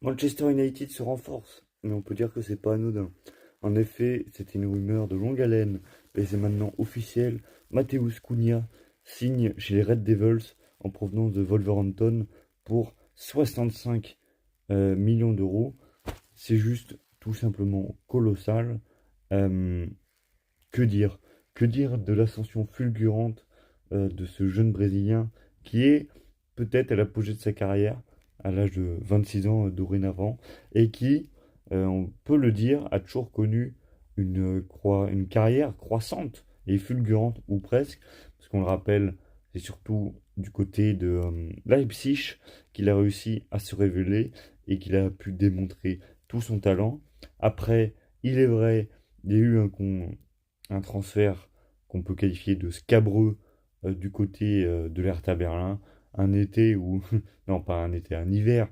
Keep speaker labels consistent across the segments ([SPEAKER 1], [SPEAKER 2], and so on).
[SPEAKER 1] Manchester United se renforce, mais on peut dire que c'est pas anodin. En effet, c'était une rumeur de longue haleine, mais c'est maintenant officiel. Mateusz Cunha signe chez les Red Devils en provenance de Wolverhampton pour 65 millions d'euros. C'est juste tout simplement colossal. Euh, que dire? Que dire de l'ascension fulgurante de ce jeune Brésilien qui est peut-être à l'apogée de sa carrière à l'âge de 26 ans dorénavant et qui, on peut le dire, a toujours connu une carrière croissante et fulgurante, ou presque, parce qu'on le rappelle, c'est surtout du côté de Leipzig qu'il a réussi à se révéler et qu'il a pu démontrer tout son talent. Après, il est vrai, il y a eu un transfert qu'on peut qualifier de scabreux du côté de l'Hertha Berlin. Un été où, non pas un été, un hiver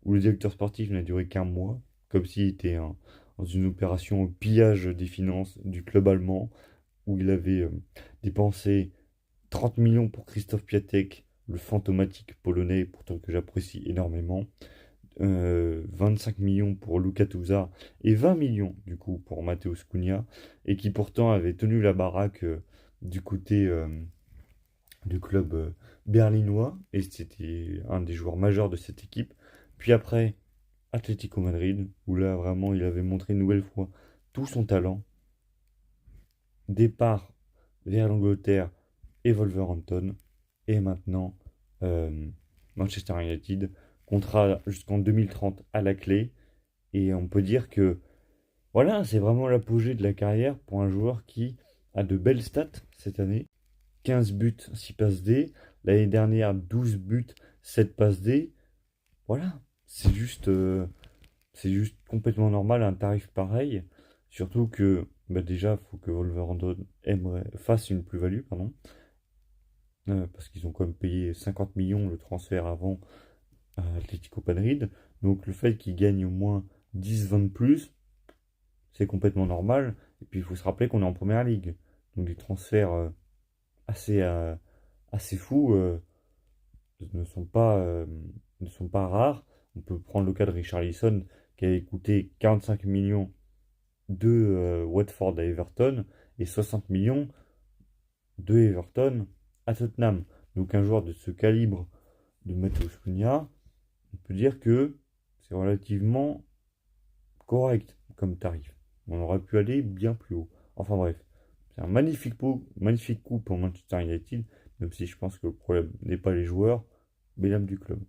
[SPEAKER 1] où le directeur sportif n'a duré qu'un mois, comme s'il était dans une opération pillage des finances du club allemand, où il avait dépensé 30 millions pour Christophe Piatek, le fantomatique polonais, pourtant que j'apprécie énormément. 25 millions pour Luka Tuza et 20 millions du coup pour Mateusz Cunha et qui pourtant avait tenu la baraque du côté du club berlinois et c'était un des joueurs majeurs de cette équipe. Puis après, Atlético Madrid où là vraiment il avait montré une nouvelle fois tout son talent. Départ vers l'Angleterre et Wolverhampton et maintenant euh, Manchester United, contrat jusqu'en 2030 à la clé. Et on peut dire que voilà, c'est vraiment l'apogée de la carrière pour un joueur qui a de belles stats cette année. 15 buts, 6 passes D. L'année dernière, 12 buts, 7 passes D. Voilà, c'est juste complètement normal un tarif pareil. Surtout que bah déjà, il faut que Wolverhampton fasse une plus-value, pardon. Parce qu'ils ont quand même payé 50 millions le transfert avant à Atlético Madrid. Donc le fait qu'ils gagnent au moins 10-20 de plus, c'est complètement normal. Et puis il faut se rappeler qu'on est en première ligue. Donc des transferts assez, assez fous ne sont pas, ne sont pas rares. On peut prendre le cas de Richarlison qui avait coûté 45 millions de Watford à Everton et 60 millions de Everton à Tottenham. Donc un joueur de ce calibre de Matheus Cunha, on peut dire que c'est relativement correct comme tarif. On aurait pu aller bien plus haut. Enfin bref, c'est un magnifique coup pour Manchester United, même si je pense que le problème n'est pas les joueurs, mais l'âme du club.